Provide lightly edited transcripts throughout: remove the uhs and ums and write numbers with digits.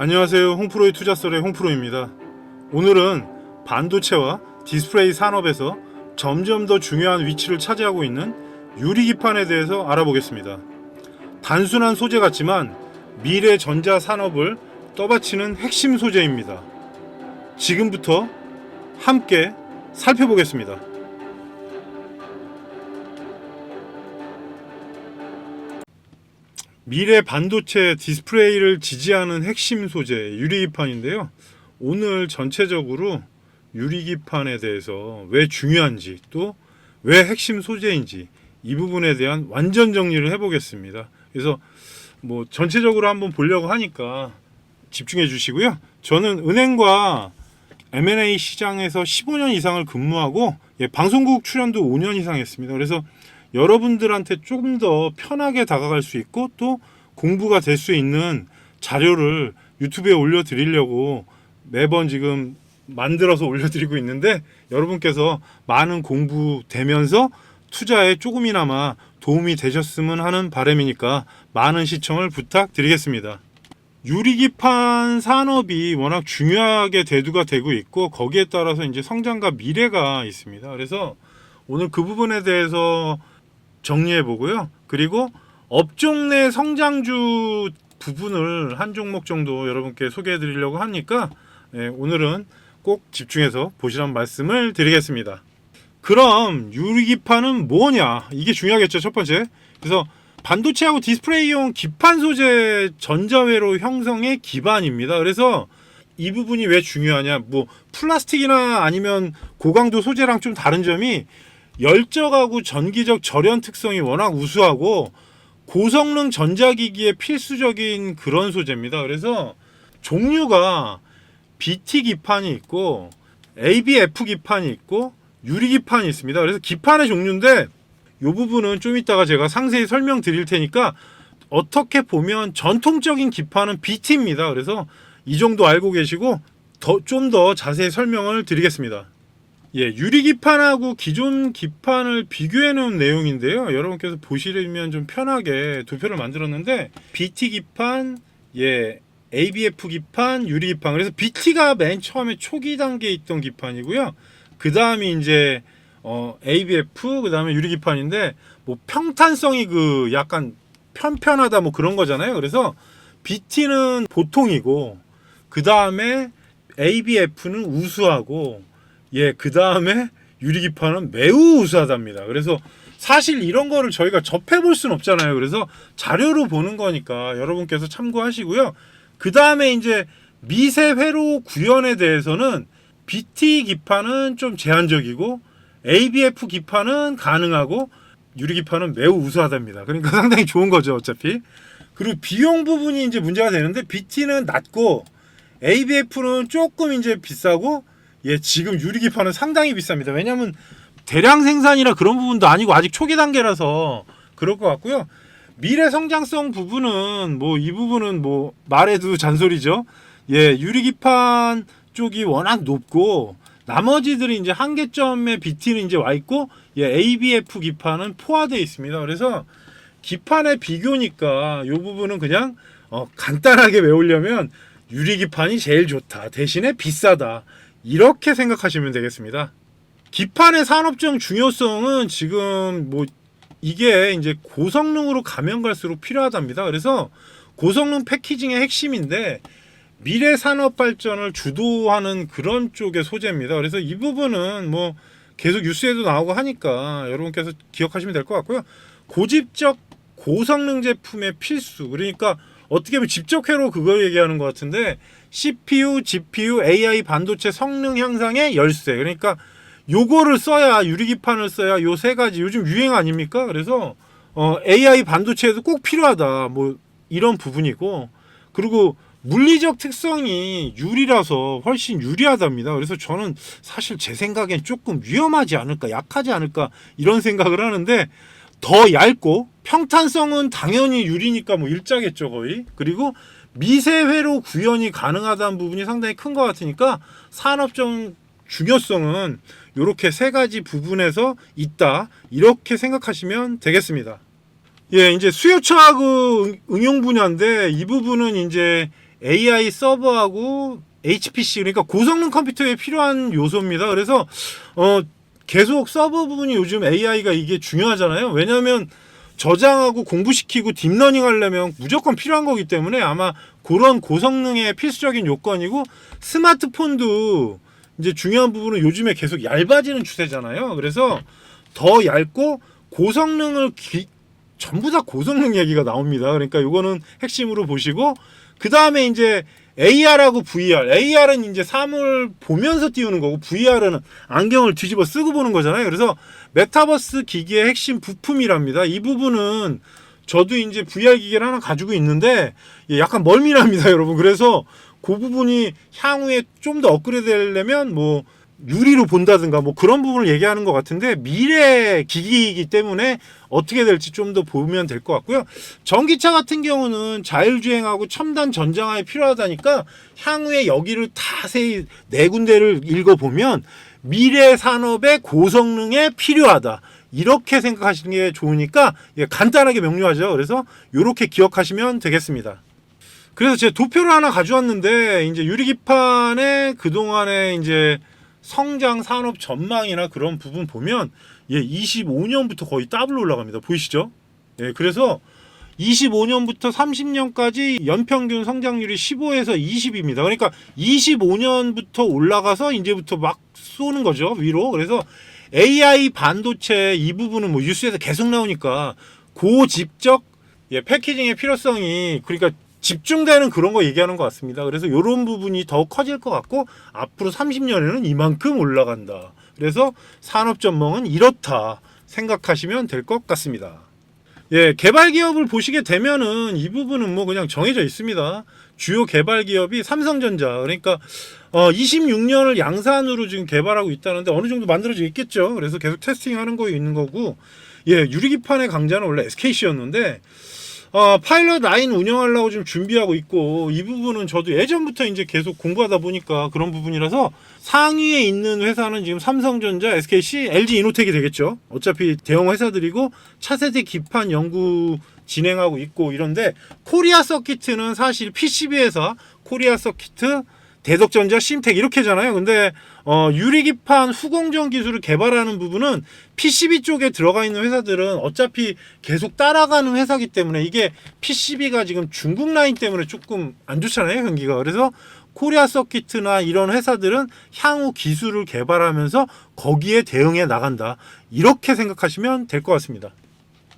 안녕하세요. 홍프로의 투자설의 홍프로입니다. 오늘은 반도체와 디스플레이 산업에서 점점 더 중요한 위치를 차지하고 있는 유리기판에 대해서 알아보겠습니다. 단순한 소재 같지만 미래 전자 산업을 떠받치는 핵심 소재입니다. 지금부터 함께 살펴보겠습니다. 미래 반도체 디스플레이를 지지하는 핵심 소재 유리기판인데요. 오늘 전체적으로 유리기판에 대해서 왜 중요한지 또 왜 핵심 소재인지 이 부분에 대한 완전 정리를 해보겠습니다. 그래서 전체적으로 한번 보려고 하니까 집중해 주시고요. 저는 은행과 M&A 시장에서 15년 이상을 근무하고 방송국 출연도 5년 이상 했습니다. 그래서 여러분들한테 조금 더 편하게 다가갈 수 있고 또 공부가 될 수 있는 자료를 유튜브에 올려드리려고 매번 지금 만들어서 올려드리고 있는데, 여러분께서 많은 공부되면서 투자에 조금이나마 도움이 되셨으면 하는 바람이니까 많은 시청을 부탁드리겠습니다. 유리기판 산업이 워낙 중요하게 대두가 되고 있고 거기에 따라서 이제 성장과 미래가 있습니다. 그래서 오늘 그 부분에 대해서 정리해 보고요. 그리고 업종 내 성장주 부분을 한 종목 정도 여러분께 소개해 드리려고 하니까 오늘은 꼭 집중해서 보시라는 말씀을 드리겠습니다. 그럼 유리기판은 뭐냐? 이게 중요하겠죠, 첫 번째. 그래서 반도체하고 디스플레이용 기판 소재 전자회로 형성의 기반입니다. 그래서 이 부분이 왜 중요하냐? 플라스틱이나 아니면 고강도 소재랑 좀 다른 점이 열적하고 전기적 절연 특성이 워낙 우수하고 고성능 전자기기에 필수적인 그런 소재입니다. 그래서 종류가 BT 기판이 있고 ABF 기판이 있고 유리 기판이 있습니다. 그래서 기판의 종류인데 이 부분은 좀 이따가 제가 상세히 설명드릴 테니까 어떻게 보면 전통적인 기판은 BT입니다. 그래서 이 정도 알고 계시고 좀 더 자세히 설명을 드리겠습니다. 유리기판하고 기존 기판을 비교해 놓은 내용인데요. 여러분께서 보시려면 좀 편하게 도표를 만들었는데 BT 기판, ABF 기판, 유리기판. 그래서 BT가 맨 처음에 초기 단계에 있던 기판이고요. 그 다음이 이제 ABF, 그 다음에 유리기판인데 평탄성이 약간 편편하다 그런 거잖아요. 그래서 BT는 보통이고 그 다음에 ABF는 우수하고 그 다음에 유리기판은 매우 우수하답니다. 그래서 사실 이런 거를 저희가 접해볼 수는 없잖아요. 그래서 자료로 보는 거니까 여러분께서 참고하시고요. 그 다음에 이제 미세 회로 구현에 대해서는 BT 기판은 좀 제한적이고 ABF 기판은 가능하고 유리기판은 매우 우수하답니다. 그러니까 상당히 좋은 거죠, 어차피. 그리고 비용 부분이 이제 문제가 되는데 BT는 낮고 ABF는 조금 이제 비싸고 지금 유리기판은 상당히 비쌉니다. 왜냐하면 대량 생산이라 그런 부분도 아니고 아직 초기 단계라서 그럴 것 같고요. 미래 성장성 부분은 이 부분은 말해도 잔소리죠. 유리기판 쪽이 워낙 높고 나머지들이 이제 한계점에 BT는 이제 와 있고 ABF 기판은 포화되어 있습니다. 그래서 기판의 비교니까 이 부분은 그냥 간단하게 외우려면 유리기판이 제일 좋다. 대신에 비싸다. 이렇게 생각하시면 되겠습니다. 기판의 산업적 중요성은 지금 이게 이제 고성능으로 가면 갈수록 필요하답니다. 그래서 고성능 패키징의 핵심인데 미래 산업 발전을 주도하는 그런 쪽의 소재입니다. 그래서 이 부분은 계속 뉴스에도 나오고 하니까 여러분께서 기억하시면 될 것 같고요. 고집적 고성능 제품의 필수. 그러니까 어떻게 보면 집적회로 그걸 얘기하는 것 같은데 CPU, GPU, AI 반도체 성능 향상의 열쇠. 그러니까 요거를 써야 유리기판을 써야 요 세 가지 요즘 유행 아닙니까? 그래서 AI 반도체에도 꼭 필요하다. 이런 부분이고, 그리고 물리적 특성이 유리라서 훨씬 유리하답니다. 그래서 저는 사실 제 생각엔 조금 위험하지 않을까, 약하지 않을까 이런 생각을 하는데 더 얇고 평탄성은 당연히 유리니까 일자겠죠 거의. 그리고 미세회로 구현이 가능하다는 부분이 상당히 큰 것 같으니까 산업적 중요성은 이렇게 세 가지 부분에서 있다. 이렇게 생각하시면 되겠습니다. 이제 수요처하고 응용 분야인데 이 부분은 이제 AI 서버하고 HPC, 그러니까 고성능 컴퓨터에 필요한 요소입니다. 그래서 계속 서버 부분이 요즘 AI가 이게 중요하잖아요. 왜냐하면 저장하고 공부시키고 딥러닝 하려면 무조건 필요한 거기 때문에 아마 그런 고성능의 필수적인 요건이고, 스마트폰도 이제 중요한 부분은 요즘에 계속 얇아지는 추세잖아요. 그래서 더 얇고 고성능을 전부 다 고성능 얘기가 나옵니다. 그러니까 이거는 핵심으로 보시고, 그 다음에 이제 AR하고 VR. AR은 이제 사물 보면서 띄우는 거고, VR은 안경을 뒤집어 쓰고 보는 거잖아요. 그래서 메타버스 기기의 핵심 부품이랍니다. 이 부분은 저도 이제 VR 기계를 하나 가지고 있는데 약간 멀미납니다, 여러분. 그래서 그 부분이 향후에 좀 더 업그레이드 되려면 뭐 유리로 본다든가 뭐 그런 부분을 얘기하는 것 같은데, 미래 기기이기 때문에 어떻게 될지 좀 더 보면 될 것 같고요. 전기차 같은 경우는 자율주행하고 첨단 전장화에 필요하다니까 향후에 여기를 자세히 네 군데를 읽어보면 미래 산업의 고성능에 필요하다, 이렇게 생각하시는 게 좋으니까 간단하게 명료하죠. 그래서 이렇게 기억하시면 되겠습니다. 그래서 제가 도표를 하나 가져왔는데, 이제 유리기판의 그동안에 이제 성장 산업 전망이나 그런 부분 보면 25년부터 거의 더블로 올라갑니다. 보이시죠? 그래서 25년부터 30년까지 연평균 성장률이 15에서 20입니다. 그러니까 25년부터 올라가서 이제부터 막 쏘는 거죠, 위로. 그래서 AI 반도체 이 부분은 뭐 뉴스에서 계속 나오니까 고집적 패키징의 필요성이, 그러니까 집중되는 그런 거 얘기하는 것 같습니다. 그래서 이런 부분이 더 커질 것 같고, 앞으로 30년에는 이만큼 올라간다. 그래서 산업 전망은 이렇다 생각하시면 될 것 같습니다. 개발 기업을 보시게 되면은 이 부분은 뭐 그냥 정해져 있습니다. 주요 개발 기업이 삼성전자, 그러니까 26년을 양산으로 지금 개발하고 있다는데 어느 정도 만들어져 있겠죠. 그래서 계속 테스팅하는 거 있는 거고, 유리기판의 강자는 원래 SKC였는데 파일럿 라인 운영하려고 지금 준비하고 있고, 이 부분은 저도 예전부터 이제 계속 공부하다 보니까 그런 부분이라서, 상위에 있는 회사는 지금 삼성전자, SKC, LG 이노텍이 되겠죠. 어차피 대형 회사들이고 차세대 기판 연구 진행하고 있고 이런데, 코리아 서키트는 사실 PCB 회사, 코리아 서키트, 대덕전자, 심텍 이렇게잖아요. 근데 유리기판 후공정 기술을 개발하는 부분은 PCB 쪽에 들어가 있는 회사들은 어차피 계속 따라가는 회사기 때문에, 이게 PCB가 지금 중국 라인 때문에 조금 안 좋잖아요, 경기가. 그래서 코리아 서키트나 이런 회사들은 향후 기술을 개발하면서 거기에 대응해 나간다, 이렇게 생각하시면 될 것 같습니다.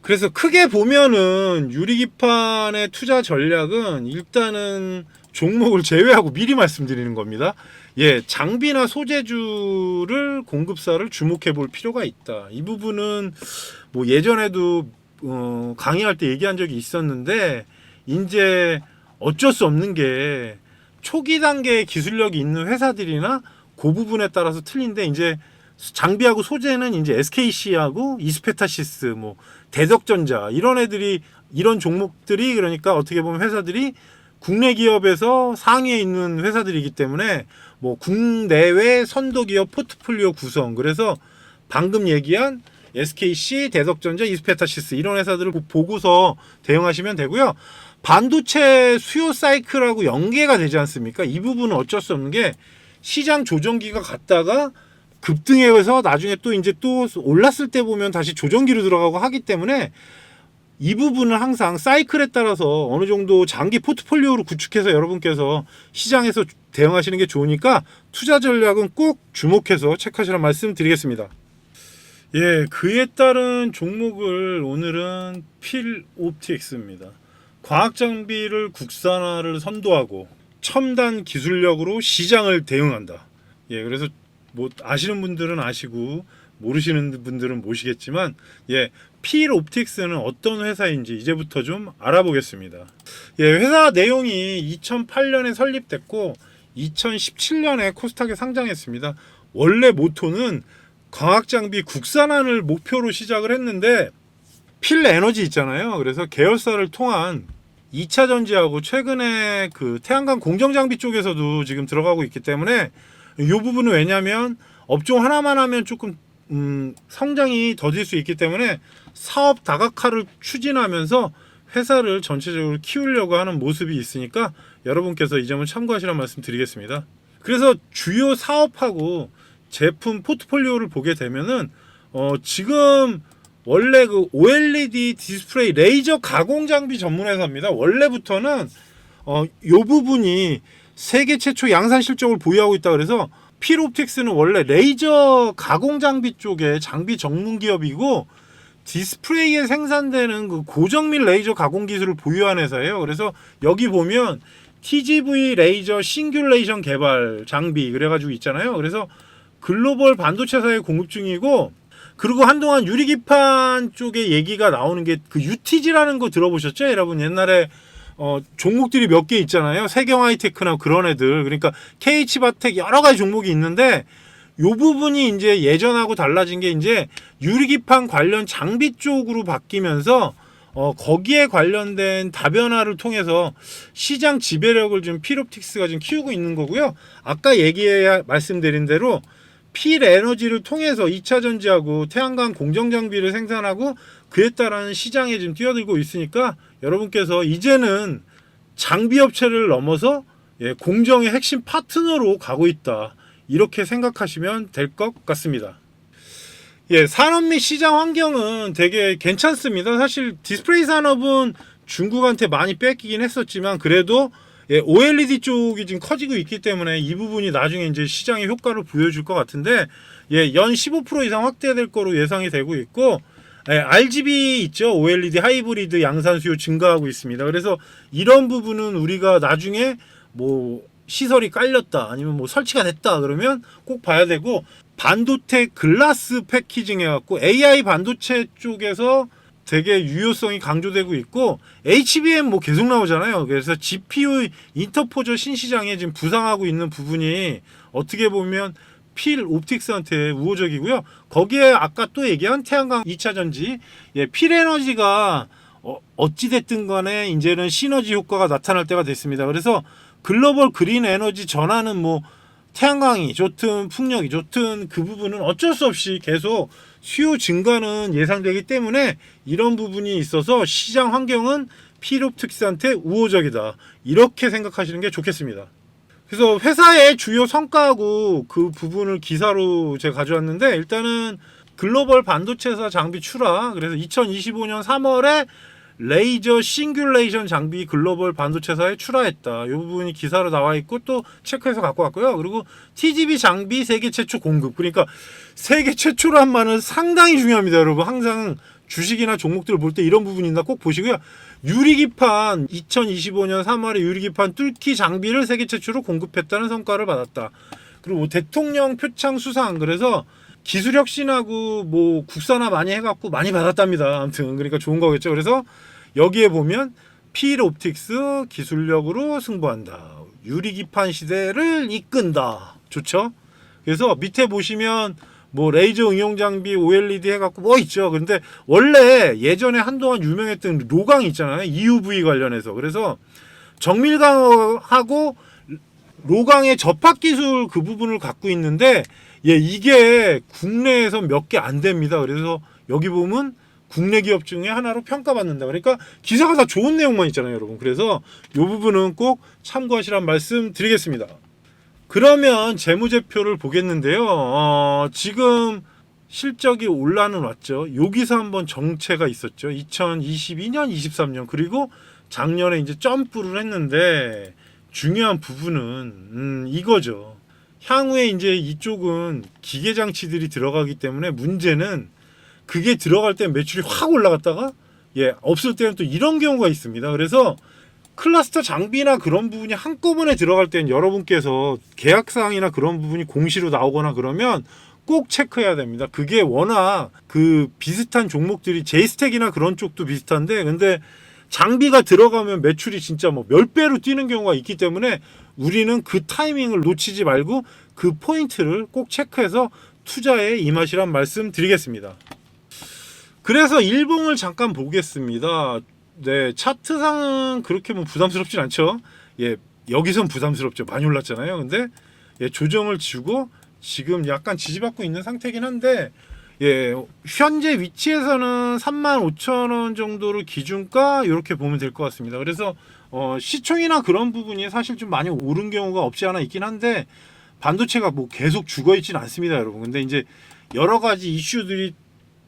그래서 크게 보면은 유리기판의 투자 전략은 일단은 종목을 제외하고 미리 말씀드리는 겁니다. 장비나 소재주를 공급사를 주목해 볼 필요가 있다. 이 부분은 뭐 예전에도 강의할 때 얘기한 적이 있었는데, 이제 어쩔 수 없는 게 초기 단계의 기술력이 있는 회사들이나 그 부분에 따라서 틀린데, 이제 장비하고 소재는 이제 SKC하고 이스페타시스, 뭐 대덕전자 이런 애들이, 이런 종목들이, 그러니까 어떻게 보면 회사들이 국내 기업에서 상위에 있는 회사들이기 때문에 뭐 국내외 선도 기업 포트폴리오 구성, 그래서 방금 얘기한 SKC, 대덕전자, 이스페타시스 이런 회사들을 보고서 대응하시면 되고요. 반도체 수요 사이클하고 연계가 되지 않습니까? 이 부분은 어쩔 수 없는 게, 시장 조정기가 갔다가 급등해서 나중에 또 이제 또 올랐을 때 보면 다시 조정기로 들어가고 하기 때문에, 이 부분은 항상 사이클에 따라서 어느 정도 장기 포트폴리오로 구축해서 여러분께서 시장에서 대응하시는 게 좋으니까, 투자 전략은 꼭 주목해서 체크하시라는 말씀 드리겠습니다. 그에 따른 종목을 오늘은 필옵틱스입니다. 과학 장비를 국산화를 선도하고 첨단 기술력으로 시장을 대응한다. 그래서 뭐 아시는 분들은 아시고 모르시는 분들은 모르시겠지만, 필옵틱스는 어떤 회사인지 이제부터 좀 알아보겠습니다. 회사 내용이 2008년에 설립됐고 2017년에 코스닥에 상장했습니다. 원래 모토는 과학장비 국산화를 목표로 시작을 했는데, 필에너지 있잖아요. 그래서 계열사를 통한 2차 전지하고 최근에 그 태양광 공정장비 쪽에서도 지금 들어가고 있기 때문에, 이 부분은 왜냐하면 업종 하나만 하면 조금 성장이 더딜 수 있기 때문에 사업 다각화를 추진하면서 회사를 전체적으로 키우려고 하는 모습이 있으니까 여러분께서 이 점을 참고하시라는 말씀 드리겠습니다. 그래서 주요 사업하고 제품 포트폴리오를 보게 되면은 지금 원래 그 OLED 디스플레이 레이저 가공 장비 전문 회사입니다. 원래부터는 요 부분이 세계 최초 양산 실적을 보유하고 있다 그래서 필옵틱스는 원래 레이저 가공 장비 쪽에 장비 전문 기업이고 디스플레이에 생산되는 그 고정밀 레이저 가공 기술을 보유한 회사예요. 그래서 여기 보면 TGV 레이저 싱귤레이션 개발 장비 그래가지고 있잖아요. 그래서 글로벌 반도체사에 공급 중이고, 그리고 한동안 유리기판 쪽에 얘기가 나오는 게 그 UTG라는 거 들어보셨죠? 여러분 옛날에 종목들이 몇 개 있잖아요. 세경하이테크나 그런 애들. 그러니까 KH바텍 여러 가지 종목이 있는데 요 부분이 이제 예전하고 달라진 게 이제 유리기판 관련 장비 쪽으로 바뀌면서 거기에 관련된 다변화를 통해서 시장 지배력을 좀 필옵틱스가 지금 키우고 있는 거고요. 아까 말씀드린 대로 필에너지를 통해서 2차 전지하고 태양광 공정 장비를 생산하고 그에 따른 시장에 지금 뛰어들고 있으니까 여러분께서 이제는 장비 업체를 넘어서 공정의 핵심 파트너로 가고 있다. 이렇게 생각하시면 될 것 같습니다. 산업 및 시장 환경은 되게 괜찮습니다. 사실 디스플레이 산업은 중국한테 많이 뺏기긴 했었지만 그래도 OLED 쪽이 지금 커지고 있기 때문에 이 부분이 나중에 이제 시장의 효과를 보여줄 것 같은데 연 15% 이상 확대될 거로 예상이 되고 있고 RGB 있죠. OLED 하이브리드 양산 수요 증가하고 있습니다. 그래서 이런 부분은 우리가 나중에 뭐 시설이 깔렸다 아니면 뭐 설치가 됐다 그러면 꼭 봐야 되고, 반도체 글라스 패키징 해갖고 AI 반도체 쪽에서 되게 유효성이 강조되고 있고 HBM 뭐 계속 나오잖아요. 그래서 GPU 인터포저 신시장에 지금 부상하고 있는 부분이 어떻게 보면 필 옵틱스한테 우호적이고요. 거기에 아까 또 얘기한 태양광 2차 전지, 필 에너지가 어찌됐든 간에 이제는 시너지 효과가 나타날 때가 됐습니다. 그래서 글로벌 그린 에너지 전환은 뭐 태양광이 좋든 풍력이 좋든 그 부분은 어쩔 수 없이 계속 수요 증가는 예상되기 때문에 이런 부분이 있어서 시장 환경은 필옵틱스한테 우호적이다. 이렇게 생각하시는 게 좋겠습니다. 그래서 회사의 주요 성과하고 그 부분을 기사로 제가 가져왔는데, 일단은 글로벌 반도체사 장비 출하, 그래서 2025년 3월에 레이저 싱귤레이션 장비 글로벌 반도체사에 출하했다. 이 부분이 기사로 나와 있고 또 체크해서 갖고 왔고요. 그리고 TGV 장비 세계 최초 공급. 그러니까 세계 최초란 말은 상당히 중요합니다, 여러분. 항상 주식이나 종목들을 볼 때 이런 부분이 있나 꼭 보시고요. 유리기판 2025년 3월에 유리기판 뚫기 장비를 세계 최초로 공급했다는 성과를 받았다. 그리고 대통령 표창 수상, 그래서 기술 혁신하고 뭐 국산화 많이 해갖고 많이 받았답니다. 아무튼 그러니까 좋은 거겠죠. 그래서 여기에 보면 필 옵틱스 기술력으로 승부한다. 유리기판 시대를 이끈다. 좋죠? 그래서 밑에 보시면 뭐 레이저 응용 장비 OLED 해갖고 뭐 있죠. 그런데 원래 예전에 한동안 유명했던 로강 있잖아요. EUV 관련해서. 그래서 정밀광하고 로강의 접합 기술 그 부분을 갖고 있는데 이게 국내에서 몇 개 안 됩니다. 그래서 여기 보면 국내 기업 중에 하나로 평가받는다. 그러니까 기사가 다 좋은 내용만 있잖아요, 여러분. 그래서 이 부분은 꼭 참고하시라는 말씀 드리겠습니다. 그러면 재무제표를 보겠는데요. 지금 실적이 올라는 왔죠. 여기서 한번 정체가 있었죠. 2022년, 23년 그리고 작년에 이제 점프를 했는데 중요한 부분은 이거죠. 향후에 이제 이쪽은 기계장치들이 들어가기 때문에 문제는 그게 들어갈 때 매출이 확 올라갔다가 없을 때는 또 이런 경우가 있습니다. 그래서 클러스터 장비나 그런 부분이 한꺼번에 들어갈 때는 여러분께서 계약사항이나 그런 부분이 공시로 나오거나 그러면 꼭 체크해야 됩니다. 그게 워낙 그 비슷한 종목들이 제이스택이나 그런 쪽도 비슷한데, 근데 장비가 들어가면 매출이 진짜 뭐 몇 배로 뛰는 경우가 있기 때문에 우리는 그 타이밍을 놓치지 말고 그 포인트를 꼭 체크해서 투자에 임하시란 말씀 드리겠습니다. 그래서 일봉을 잠깐 보겠습니다. 차트상은 그렇게 뭐 부담스럽진 않죠. 여기선 부담스럽죠. 많이 올랐잖아요. 근데 조정을 주고 지금 약간 지지받고 있는 상태긴 한데 예, 현재 위치에서는 35,000원 정도를 기준가 이렇게 보면 될 것 같습니다. 그래서 시총이나 그런 부분이 사실 좀 많이 오른 경우가 없지 않아 있긴 한데 반도체가 뭐 계속 죽어 있지는 않습니다, 여러분. 근데 이제 여러 가지 이슈들이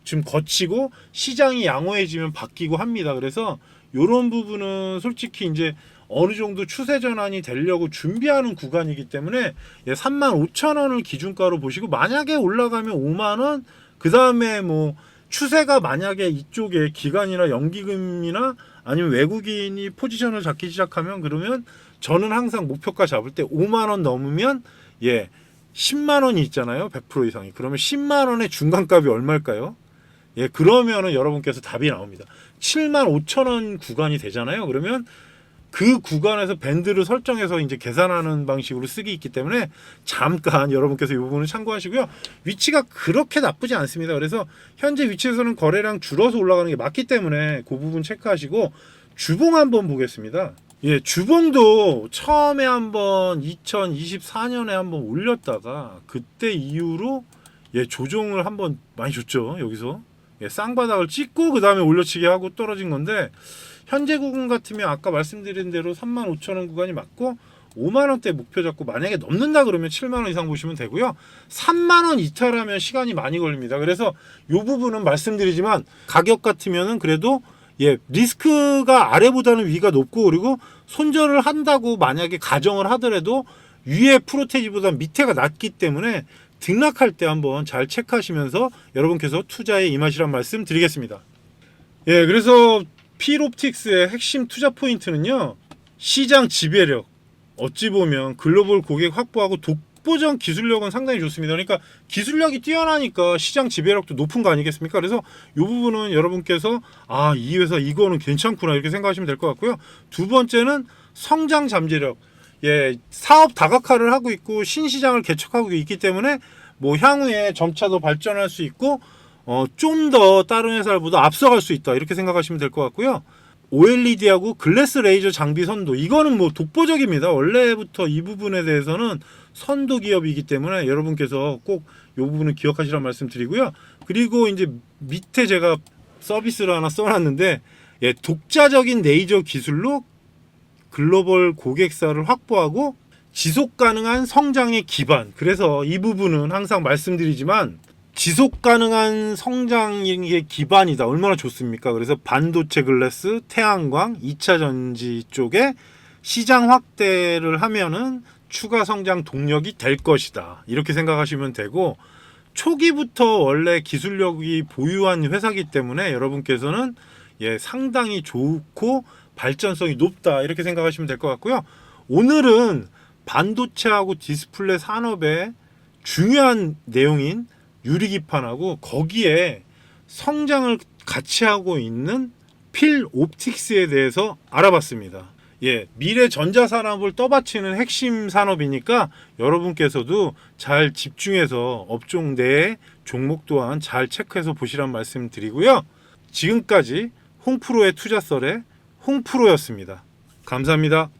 좀 거치고 시장이 양호해지면 바뀌고 합니다. 그래서 이런 부분은 솔직히 이제 어느 정도 추세 전환이 되려고 준비하는 구간이기 때문에 35,000원을 기준가로 보시고 만약에 올라가면 5만 원, 그 다음에 뭐 추세가 만약에 이쪽에 기관이나 연기금이나 아니면 외국인이 포지션을 잡기 시작하면 그러면 저는 항상 목표가 잡을 때 5만 원 넘으면 10만 원이 있잖아요. 100% 이상이. 그러면 10만 원의 중간값이 얼마일까요? 그러면은 여러분께서 답이 나옵니다. 7만 5천 원 구간이 되잖아요. 그러면 그 구간에서 밴드를 설정해서 이제 계산하는 방식으로 쓰기 있기 때문에 잠깐 여러분께서 이 부분을 참고하시고요. 위치가 그렇게 나쁘지 않습니다. 그래서 현재 위치에서는 거래량 줄어서 올라가는 게 맞기 때문에 그 부분 체크하시고 주봉 한번 보겠습니다. 주봉도 처음에 한번 2024년에 한번 올렸다가 그때 이후로 조정을 한번 많이 줬죠. 여기서 쌍바닥을 찍고 그 다음에 올려치기 하고 떨어진 건데 현재 구간 같으면 아까 말씀드린 대로 35,000원 구간이 맞고 5만 원대 목표 잡고 만약에 넘는다 그러면 7만 원 이상 보시면 되고요. 3만 원 이탈하면 시간이 많이 걸립니다. 그래서 이 부분은 말씀드리지만 가격 같으면은 그래도 리스크가 아래보다는 위가 높고 그리고 손절을 한다고 만약에 가정을 하더라도 위에 프로테지보다 밑에가 낮기 때문에 등락할 때 한번 잘 체크하시면서 여러분께서 투자에 임하시란 말씀 드리겠습니다. 그래서 필옵틱스의 핵심 투자 포인트는요. 시장 지배력, 어찌 보면 글로벌 고객 확보하고 독보적 기술력은 상당히 좋습니다. 그러니까 기술력이 뛰어나니까 시장 지배력도 높은 거 아니겠습니까? 그래서 이 부분은 여러분께서 이 회사 이거는 괜찮구나 이렇게 생각하시면 될 것 같고요. 두 번째는 성장 잠재력. 사업 다각화를 하고 있고 신시장을 개척하고 있기 때문에 뭐 향후에 점차 더 발전할 수 있고 좀 더 다른 회사보다 앞서갈 수 있다 이렇게 생각하시면 될 것 같고요. OLED하고 글래스 레이저 장비 선도 이거는 뭐 독보적입니다. 원래부터 이 부분에 대해서는 선도 기업이기 때문에 여러분께서 꼭 이 부분을 기억하시라는 말씀 드리고요. 그리고 이제 밑에 제가 서비스를 하나 써놨는데 독자적인 레이저 기술로 글로벌 고객사를 확보하고 지속 가능한 성장의 기반. 그래서 이 부분은 항상 말씀드리지만 지속 가능한 성장의 기반이다. 얼마나 좋습니까? 그래서 반도체 글래스, 태양광, 2차 전지 쪽에 시장 확대를 하면은 추가 성장 동력이 될 것이다. 이렇게 생각하시면 되고 초기부터 원래 기술력이 보유한 회사이기 때문에 여러분께서는 상당히 좋고 발전성이 높다. 이렇게 생각하시면 될 것 같고요. 오늘은 반도체하고 디스플레이 산업의 중요한 내용인 유리기판하고 거기에 성장을 같이 하고 있는 필옵틱스에 대해서 알아봤습니다. 미래 전자산업을 떠받치는 핵심 산업이니까 여러분께서도 잘 집중해서 업종 내의 종목 또한 잘 체크해서 보시란 말씀 드리고요. 지금까지 홍프로의 투자썰의 홍프로였습니다. 감사합니다.